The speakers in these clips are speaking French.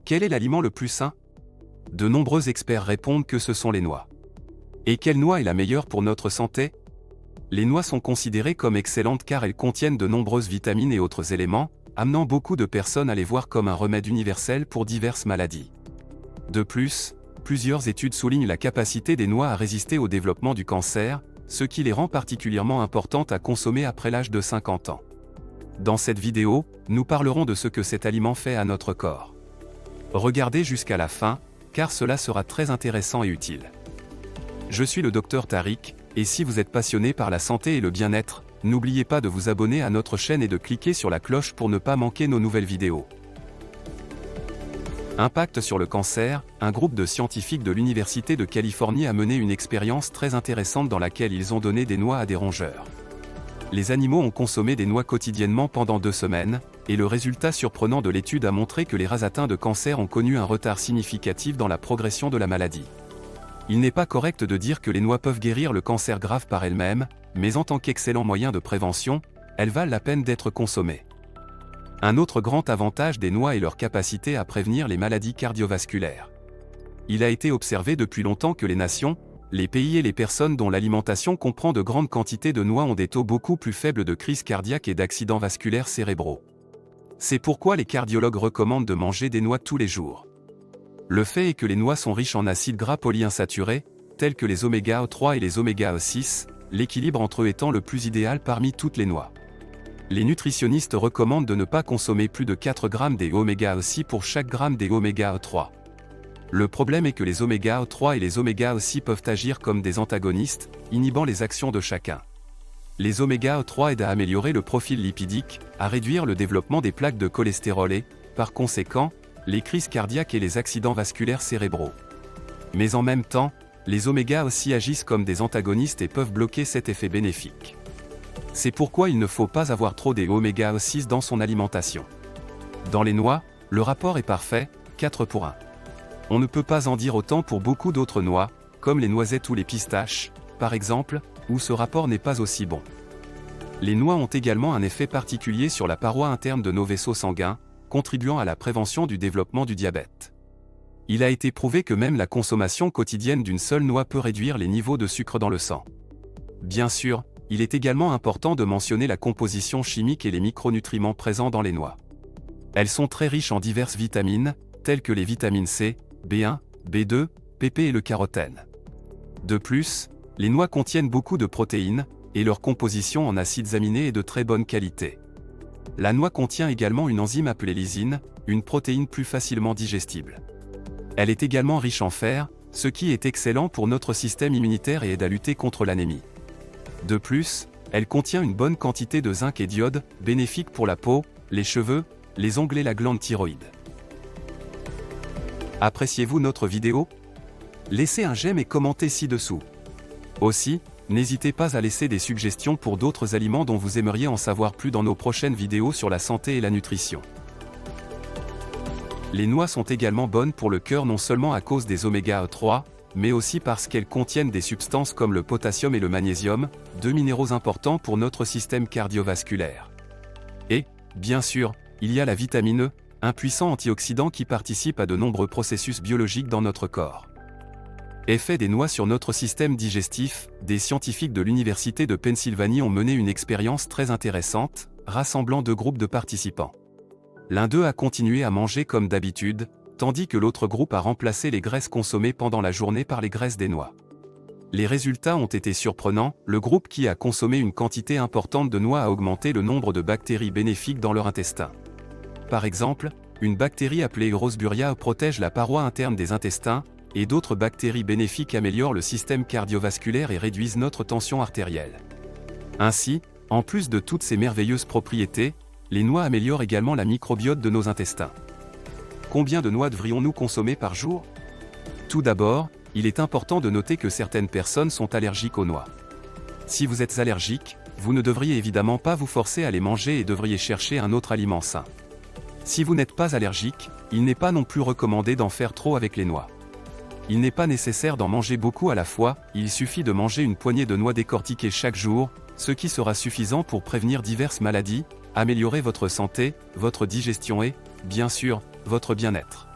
Quel est l'aliment le plus sain? De nombreux experts répondent que ce sont les noix. Et quelle noix est la meilleure pour notre santé? Les noix sont considérées comme excellentes car elles contiennent de nombreuses vitamines et autres éléments, amenant beaucoup de personnes à les voir comme un remède universel pour diverses maladies. De plus, plusieurs études soulignent la capacité des noix à résister au développement du cancer, ce qui les rend particulièrement importantes à consommer après l'âge de 50 ans. Dans cette vidéo, nous parlerons de ce que cet aliment fait à notre corps. Regardez jusqu'à la fin, car cela sera très intéressant et utile. Je suis le Dr Tariq, et si vous êtes passionné par la santé et le bien-être, n'oubliez pas de vous abonner à notre chaîne et de cliquer sur la cloche pour ne pas manquer nos nouvelles vidéos. Impact sur le cancer, un groupe de scientifiques de l'Université de Californie a mené une expérience très intéressante dans laquelle ils ont donné des noix à des rongeurs. Les animaux ont consommé des noix quotidiennement pendant 2 semaines, et le résultat surprenant de l'étude a montré que les rats atteints de cancer ont connu un retard significatif dans la progression de la maladie. Il n'est pas correct de dire que les noix peuvent guérir le cancer grave par elles-mêmes, mais en tant qu'excellent moyen de prévention, elles valent la peine d'être consommées. Un autre grand avantage des noix est leur capacité à prévenir les maladies cardiovasculaires. Il a été observé depuis longtemps que les nations, les pays et les personnes dont l'alimentation comprend de grandes quantités de noix ont des taux beaucoup plus faibles de crise cardiaque et d'accidents vasculaires cérébraux. C'est pourquoi les cardiologues recommandent de manger des noix tous les jours. Le fait est que les noix sont riches en acides gras polyinsaturés, tels que les oméga 3 et les oméga 6, l'équilibre entre eux étant le plus idéal parmi toutes les noix. Les nutritionnistes recommandent de ne pas consommer plus de 4 grammes des oméga 6 pour chaque gramme des oméga 3. Le problème est que les oméga 3 et les oméga 6 peuvent agir comme des antagonistes, inhibant les actions de chacun. Les oméga 3 aident à améliorer le profil lipidique, à réduire le développement des plaques de cholestérol et, par conséquent, les crises cardiaques et les accidents vasculaires cérébraux. Mais en même temps, les oméga aussi agissent comme des antagonistes et peuvent bloquer cet effet bénéfique. C'est pourquoi il ne faut pas avoir trop des oméga 6 dans son alimentation. Dans les noix, le rapport est parfait, 4 pour 1. On ne peut pas en dire autant pour beaucoup d'autres noix, comme les noisettes ou les pistaches, par exemple, où ce rapport n'est pas aussi bon. Les noix ont également un effet particulier sur la paroi interne de nos vaisseaux sanguins, contribuant à la prévention du développement du diabète. Il a été prouvé que même la consommation quotidienne d'une seule noix peut réduire les niveaux de sucre dans le sang. Bien sûr, il est également important de mentionner la composition chimique et les micronutriments présents dans les noix. Elles sont très riches en diverses vitamines, telles que les vitamines C, B1, B2, PP et le carotène. De plus, les noix contiennent beaucoup de protéines, et leur composition en acides aminés est de très bonne qualité. La noix contient également une enzyme appelée lysine, une protéine plus facilement digestible. Elle est également riche en fer, ce qui est excellent pour notre système immunitaire et aide à lutter contre l'anémie. De plus, elle contient une bonne quantité de zinc et d'iode, bénéfiques pour la peau, les cheveux, les ongles et la glande thyroïde. Appréciez-vous notre vidéo? Laissez un j'aime et commentez ci-dessous. Aussi, n'hésitez pas à laisser des suggestions pour d'autres aliments dont vous aimeriez en savoir plus dans nos prochaines vidéos sur la santé et la nutrition. Les noix sont également bonnes pour le cœur non seulement à cause des oméga 3, mais aussi parce qu'elles contiennent des substances comme le potassium et le magnésium, 2 minéraux importants pour notre système cardiovasculaire. Et, bien sûr, il y a la vitamine E, un puissant antioxydant qui participe à de nombreux processus biologiques dans notre corps. Effet des noix sur notre système digestif, des scientifiques de l'Université de Pennsylvanie ont mené une expérience très intéressante, rassemblant 2 groupes de participants. L'un d'eux a continué à manger comme d'habitude, tandis que l'autre groupe a remplacé les graisses consommées pendant la journée par les graisses des noix. Les résultats ont été surprenants, le groupe qui a consommé une quantité importante de noix a augmenté le nombre de bactéries bénéfiques dans leur intestin. Par exemple, une bactérie appelée Urosburia protège la paroi interne des intestins, et d'autres bactéries bénéfiques améliorent le système cardiovasculaire et réduisent notre tension artérielle. Ainsi, en plus de toutes ces merveilleuses propriétés, les noix améliorent également la microbiote de nos intestins. Combien de noix devrions-nous consommer par jour? Tout d'abord, il est important de noter que certaines personnes sont allergiques aux noix. Si vous êtes allergique, vous ne devriez évidemment pas vous forcer à les manger et devriez chercher un autre aliment sain. Si vous n'êtes pas allergique, il n'est pas non plus recommandé d'en faire trop avec les noix. Il n'est pas nécessaire d'en manger beaucoup à la fois, il suffit de manger une poignée de noix décortiquées chaque jour, ce qui sera suffisant pour prévenir diverses maladies, améliorer votre santé, votre digestion et, bien sûr, votre bien-être.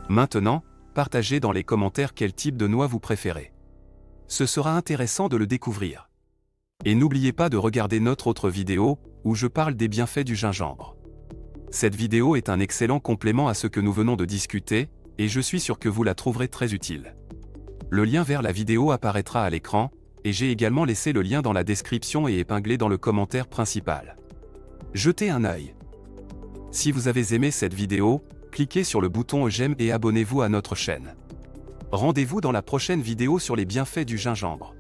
Maintenant, partagez dans les commentaires quel type de noix vous préférez. Ce sera intéressant de le découvrir. Et n'oubliez pas de regarder notre autre vidéo, où je parle des bienfaits du gingembre. Cette vidéo est un excellent complément à ce que nous venons de discuter, et je suis sûr que vous la trouverez très utile. Le lien vers la vidéo apparaîtra à l'écran, et j'ai également laissé le lien dans la description et épinglé dans le commentaire principal. Jetez un œil. Si vous avez aimé cette vidéo, cliquez sur le bouton j'aime et abonnez-vous à notre chaîne. Rendez-vous dans la prochaine vidéo sur les bienfaits du gingembre.